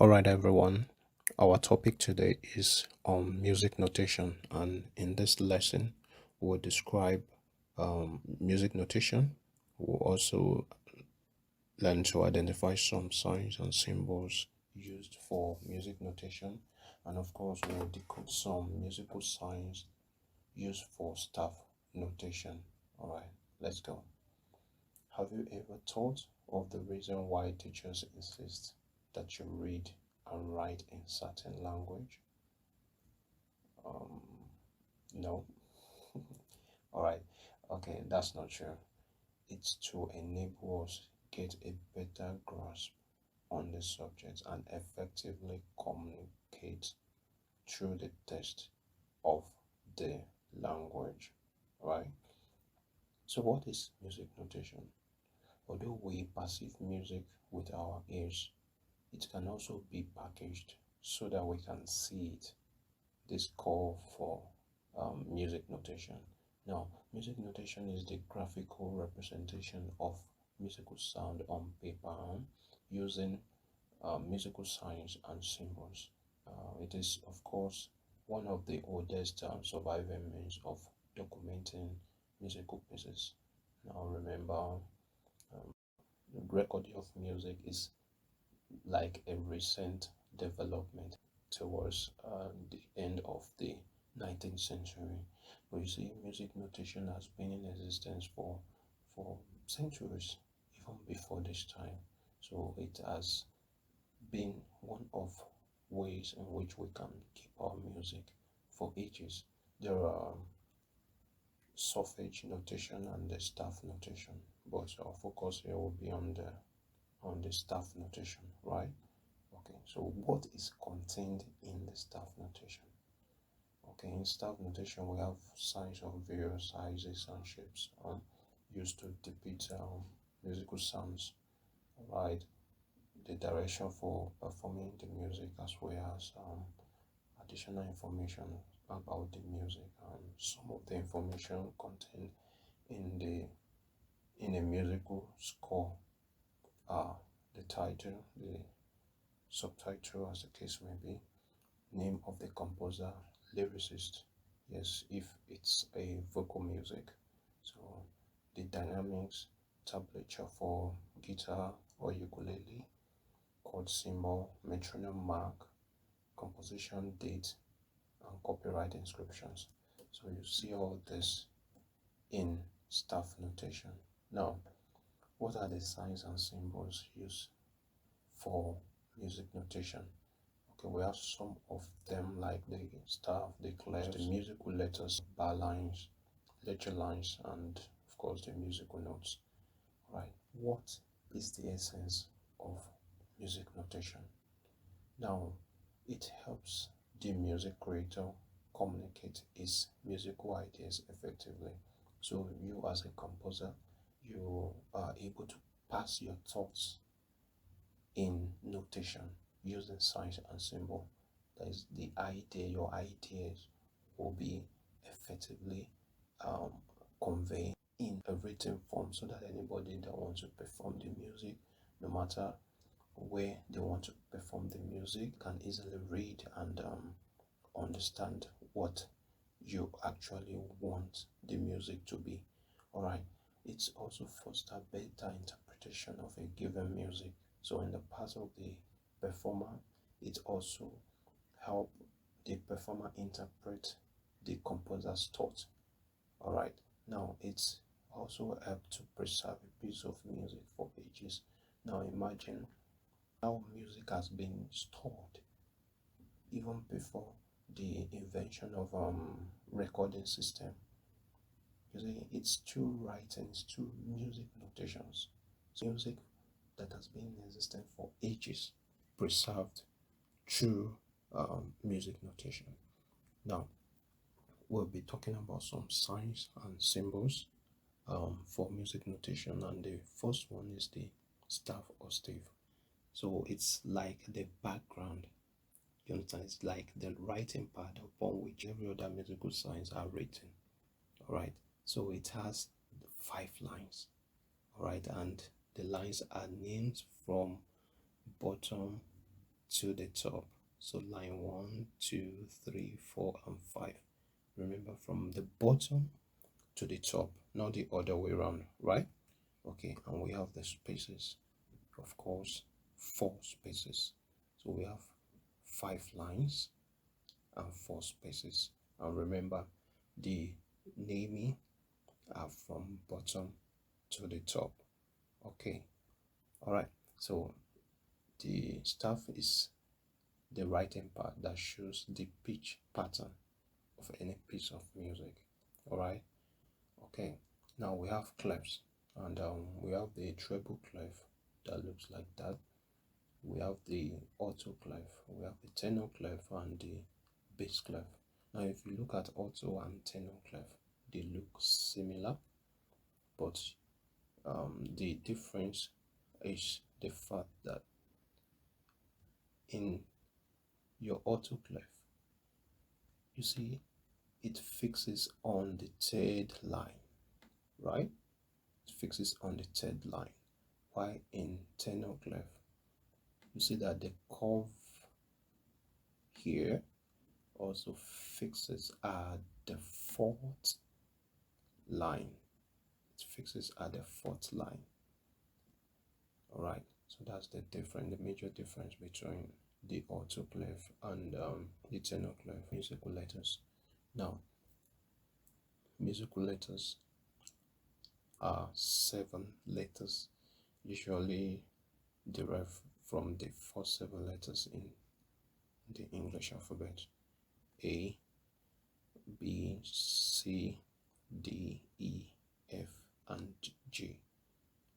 All right, everyone. Our topic today is music notation, and in this lesson, we'll describe music notation. We'll also learn to identify some signs and symbols used for music notation, and of course, we'll decode some musical signs used for staff notation. All right, let's go. Have you ever thought of the reason why teachers insist that you read and write in certain language? Um, no. All right. Okay, that's not true. It's to enable us get a better grasp on the subject and effectively communicate through the text of the language. Right? So, what is music notation? Although we perceive music with our ears, it can also be packaged so that we can see it. This call for music notation. Now, music notation is the graphical representation of musical sound on paper using musical signs and symbols. It is, of course, one of the oldest surviving means of documenting musical pieces. Now, remember, the recording of music is like a recent development towards the end of the 19th century. But you see, music notation has been in existence for centuries, even before this time. So it has been one of ways in which we can keep our music for ages. There are solfege notation and the staff notation, but our focus here will be on the staff notation, right? Okay, so what is contained in the staff notation? Okay, in staff notation we have signs of various sizes and shapes used to depict musical sounds, right? The direction for performing the music as well as additional information about the music and some of the information contained in a musical score are the title, the subtitle as the case may be, name of the composer, lyricist, yes, if it's a vocal music. So the dynamics, tablature for guitar or ukulele, chord symbol, metronome mark, composition date, and copyright inscriptions. So you see all this in staff notation. Now, what are the signs and symbols used for music notation? Okay, we have some of them like the staff, the clef, the musical letters, bar lines, lecture lines, and of course the musical notes. Right. What is the essence of music notation? Now, it helps the music creator communicate his musical ideas effectively. So you as a composer, you are able to pass your thoughts in notation using signs and symbol. That is the idea, your ideas will be effectively um, conveyed in a written form so that anybody that wants to perform the music, no matter where they want to perform the music, can easily read and understand what you actually want the music to be. All right. It's also foster better interpretation of a given music. So in the part of the performer, it also help the performer interpret the composer's thought. All right. Now it's also help to preserve a piece of music for ages. Now imagine how music has been stored even before the invention of recording system. You see, it's two writings, two music notations. So music that has been in existence for ages, preserved through music notation. Now, we'll be talking about some signs and symbols for music notation, and the first one is the staff or stave. So it's like the background. You understand? It's like the writing pad upon which every other musical signs are written. All right. So it has 5 lines. All right, and the lines are named from bottom to the top. So line 1, 2, 3, 4, and 5. Remember, from the bottom to the top, not the other way around, right? Okay, and we have the spaces, of course, 4 spaces. So we have 5 lines and 4 spaces. And remember, the naming are from bottom to the top. Okay, all right. So the staff is the writing part that shows the pitch pattern of any piece of music. All right. Okay. Now we have clefs, and we have the treble clef that looks like that. We have the alto clef, we have the tenor clef, and the bass clef. Now, if you look at alto and tenor clef, they look similar, but the difference is the fact that in your alto clef, you see it fixes on the third line, right? It fixes on the third line. While in tenor clef, you see that the curve here also fixes at the 4th line. It fixes at the 4th line. All right, so that's the difference, the major difference between the alto clef and the tenor clef. Musical letters. Now, musical letters are 7 letters, usually derived from the first 7 letters in the English alphabet: A, B, C, D, E, F, and G.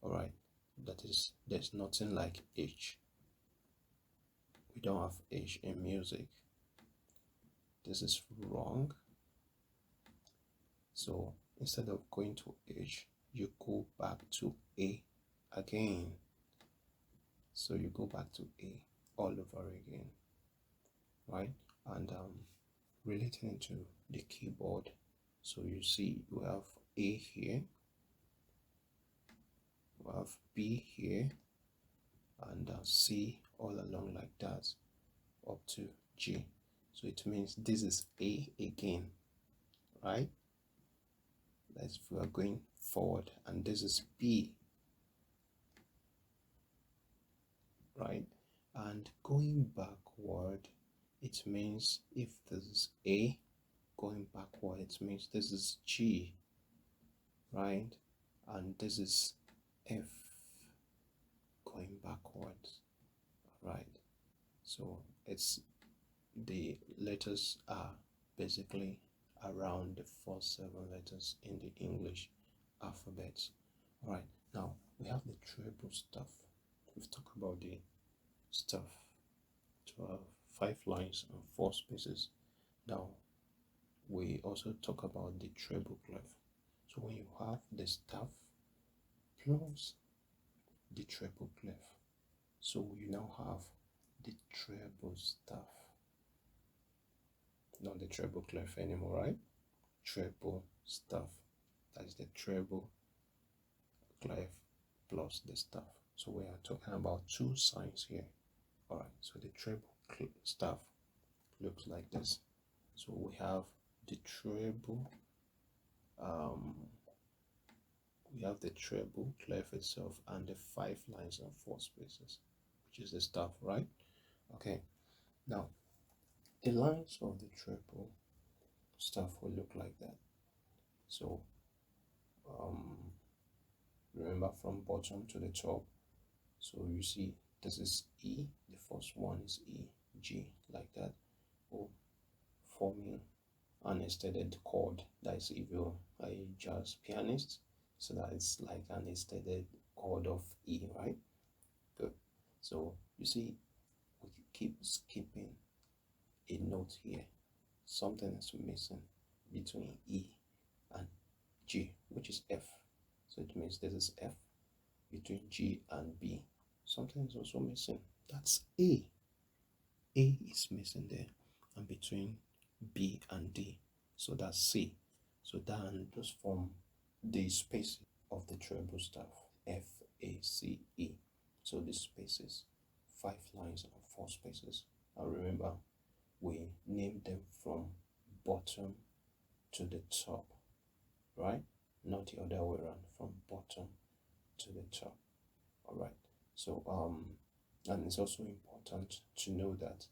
All right, that is, there's nothing like H. We don't have H in music. This is wrong. So instead of going to H, you go back to A again. So you go back to A all over again, right? And relating to the keyboard, so you see we have A here, we have B here, and C all along like that up to G. So it means this is A again, right? That's if we are going forward, and this is B, right? And going backward, it means if this is A going backward, it means this is G, right? And this is F going backwards, right? So it's, the letters are basically around the first 7 letters in the English alphabet. All right, now we have the treble staff. We've talked about the staff, 5 lines and 4 spaces. Now we also talk about the treble clef. So when you have the staff plus the treble clef, so you now have the treble staff, not the treble clef anymore, right? Treble staff, that is the treble clef plus the staff. So we are talking about 2 signs here. All right, so the treble staff looks like this. So we have the treble, clef itself, and the 5 lines and 4 spaces, which is the staff, right? Okay, now the lines of the treble staff will look like that. So remember, from bottom to the top, so you see this is E, the first one is E, G, like that, or forming an extended chord. That is, if you're a jazz pianist, so that is like an extended chord of E, right? Good. So you see we keep skipping a note here. Something is missing between E and G, which is F. So it means this is F. Between G and B, something is also missing. That's A. A is missing there. And between B and D, so that's C. So then just form the spaces of the treble staff, F, A, C, E. So the spaces 5 lines and 4 spaces. And remember, we named them from bottom to the top, right? Not the other way around, from bottom to the top. All right. So and it's also important to know that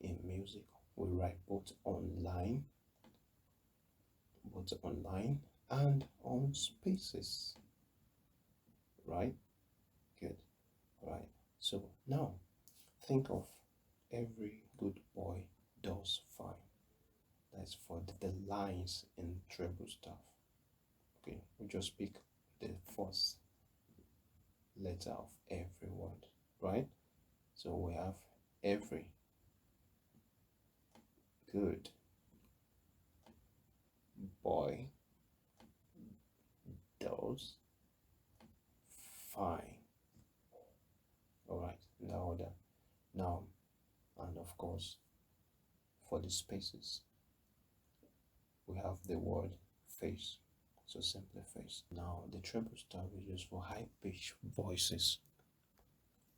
in music we write both online and on spaces, right? Good. All right. So now think of every good boy does fine. That's for the lines in treble staff. Okay, we just pick the first letter of every word, right? So we have every good boy does fine. All right, in that order. Now, and of course, for the spaces, we have the word face. So simply face. Now, the treble staff is used for high pitched voices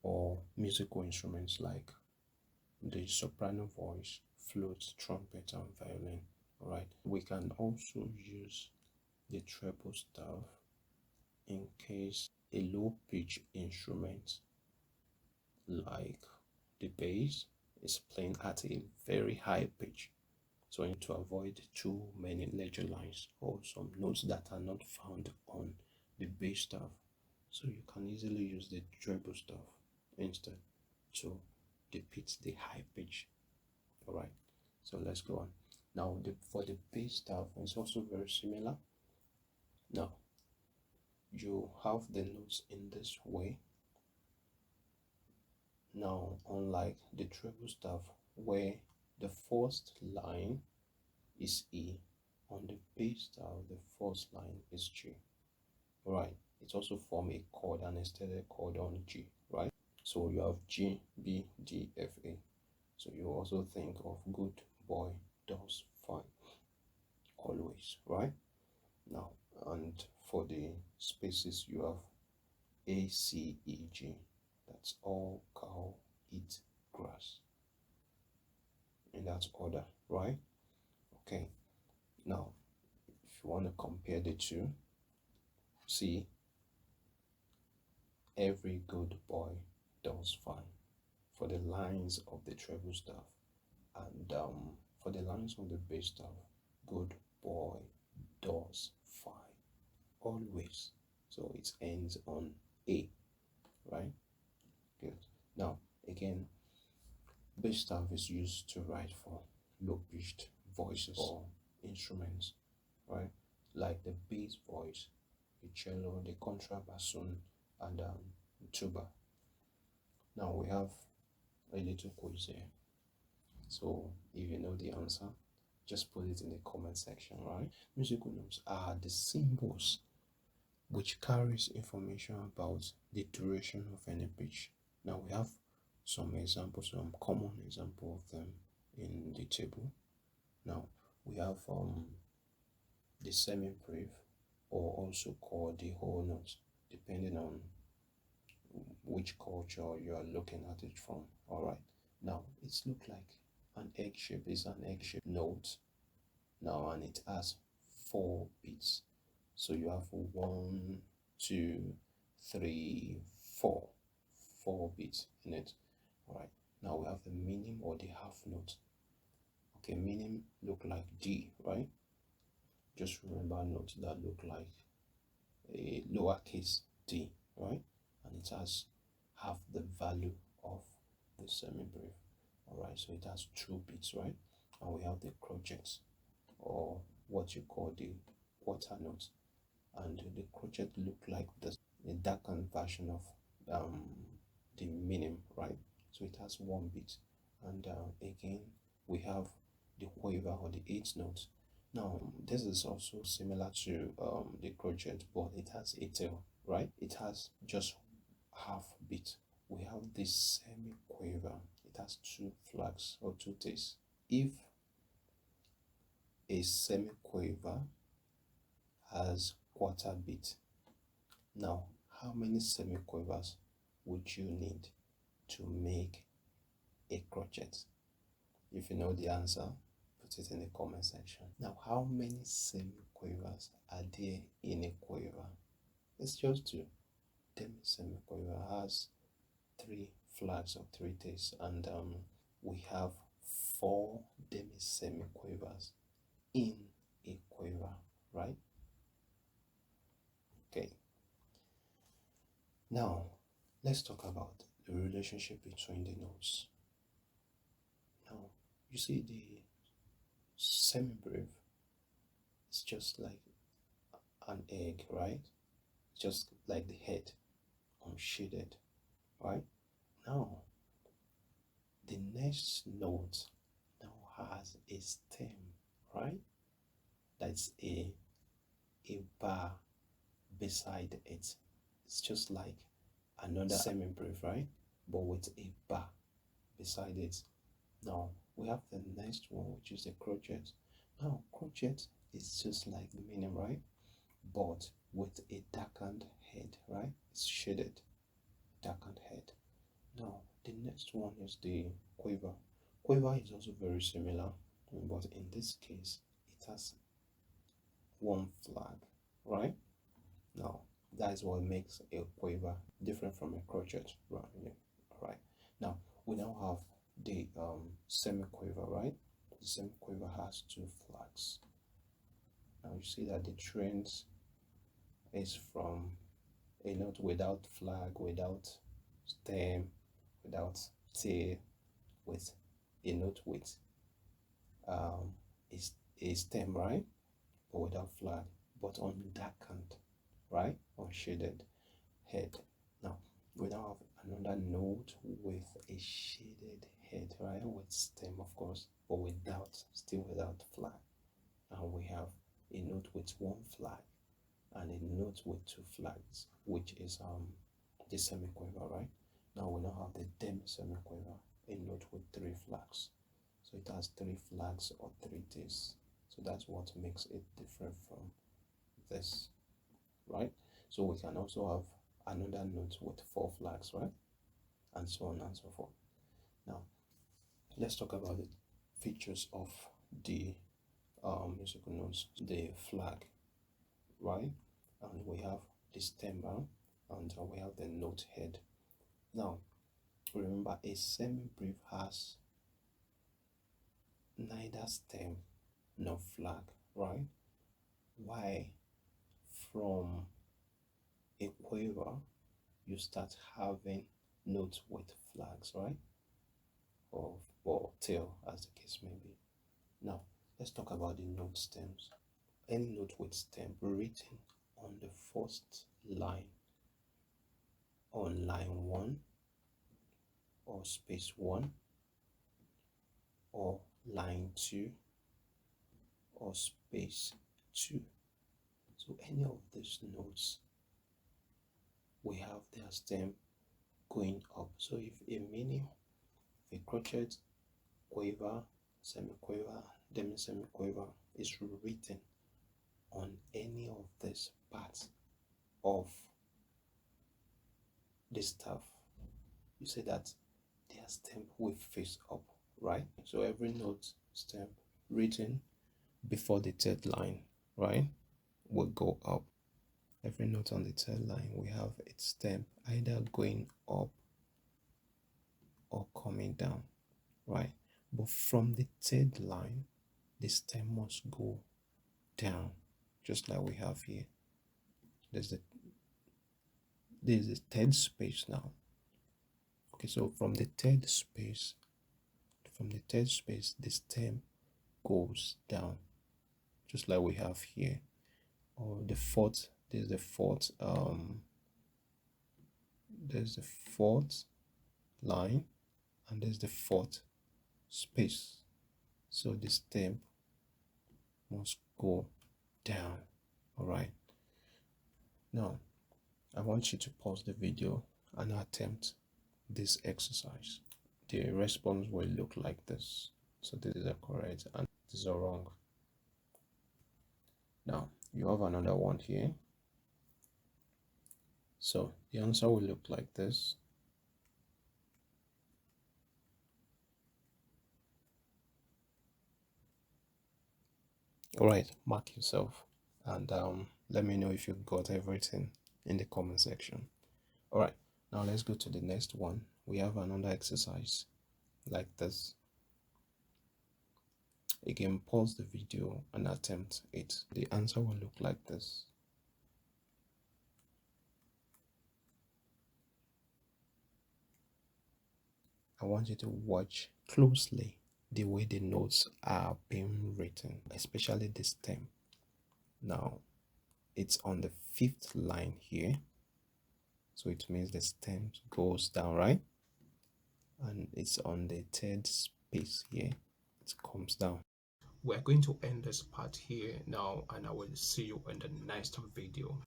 or musical instruments like the soprano voice, flute, trumpet, and violin. Alright, we can also use the treble staff in case a low pitch instrument like the bass is playing at a very high pitch. So you need to avoid too many ledger lines or some notes that are not found on the bass staff. So you can easily use the treble staff instead to depict the high pitch. Alright, so let's go on. Now for the bass staff, it's also very similar. Now you have the notes in this way. Now unlike the treble staff where the first line is E, on the bass staff the first line is G. Right, it also form a chord, an extended chord on G, right? So you have G, B, D, F, A. So you also think of good boy does fine always, right? Now, and for the spaces you have A, C, E, G. That's all cow eat grass. In that order, right? Okay. Now, if you want to compare the two, see, every good boy does fine for the lines of the treble staff, and for the lines of the bass staff, good boy does fine always. So it ends on A, right? Good. Now again, bass staff is used to write for low pitched voices or instruments, right? Like the bass voice, the cello, the contrabassoon, and tuba. Now we have a little quiz here. So if you know the answer, just put it in the comment section, right? Musical notes are the symbols which carries information about the duration of any pitch. Now we have some examples, some common example of them in the table. Now we have the semi-brief, or also called the whole note, depending on which culture you are looking at it from. All right, now it's look like an egg shape. Is an egg shaped note now, and it has 4 beats. So you have 1, 2, 3, 4 beats in it. All right, now we have the minim or the half note. Okay, minim look like D, right? Just remember notes that look like a lowercase d, right? And it has half the value of the semi-brief. All right, so it has 2 beats, right? And we have the crotchets, or what you call the quarter notes, and the crotchet look like this, a darkened version of the minim, right? So it has 1 beat. And again, we have the quaver or the 8th note. Now this is also similar to the crotchet, but it has a tail, right? It has just half beat. We have this semi-quaver. It has 2 flags or 2 tails. If a semi-quaver has quarter beat, now how many semi-quavers would you need to make a crochet? If you know the answer, put it in the comment section. Now, how many semiquavers are there in a quiver? It's just two. Demi-semiquaver has 3 flags or 3 tails, and we have 4 demi-semiquavers in a quiver, right? Okay. Now, let's talk about the relationship between the notes. Now, you see the semibrief is just like an egg, right? Just like the head, unshaded, right? Now, the next note now has a stem, right? That's a bar beside it. It's just like another semibrief, right? But with a bar beside it. Now, we have the next one, which is the crochet. Now, crochet is just like the meaning, right? But with a darkened head, right? It's shaded, darkened head. Now, the next one is the quiver. Quiver is also very similar, but in this case, it has 1 flag, right? Now, that is what makes a quiver different from a crochet, right? Now, we now have the semiquiver, right? The semiquiver has 2 flags. Now, you see that the trend is from a note without flag, without stem, without tail, with a note with a stem, right? But without flag, but undarkened, right? Unshaded head. Now, we now have another note with a shaded head, right? With stem, of course, but still without flag. And we have a note with 1 flag and a note with 2 flags, which is the semiquiver, right? Now we now have the demi-semiquiver, a note with 3 flags. So it has 3 flags or 3 tails. So that's what makes it different from this, right? So we can also have another note with 4 flags, right? And so on and so forth. Now, let's talk about the features of the musical notes. The flag, right? And we have the stem, and we have the note head. Now, remember, a semibrief has neither stem nor flag, right? Why? From a quiver, you start having notes with flags, right? Or tail, as the case may be. Now, let's talk about the note stems. Any note with stem written on the first line, on line 1, or space 1, or line 2, or space 2. So any of these notes, we have their stem going up. So if a meaning, if a crochet, quiver, semiquiver, demi-semiquiver is written on any of these parts of the staff, you say that their stem will face up, right? So every note stem written before the 3rd line, right, will go up. Every note on the 3rd line, we have its stem either going up or coming down, right? But from the 3rd line, the stem must go down, just like we have here. There's the 3rd space now. Okay, so from the 3rd space, the stem goes down, just like we have here. Or the 4th, there's the 4th line, and there's the 4th space. So the stem must go down. All right. Now, I want you to pause the video and attempt this exercise. The response will look like this. So this is correct and this is wrong. Now, you have another one here. So the answer will look like this. All right, mark yourself and let me know if you got everything in the comment section. All right, now let's go to the next one. We have another exercise like this. Again, pause the video and attempt it. The answer will look like this. I want you to watch closely the way the notes are being written, especially the stem. Now, it's on the fifth line here, so it means the stem goes down, right? And it's on the third space here, it comes down. We're going to end this part here now, and I will see you in the next video.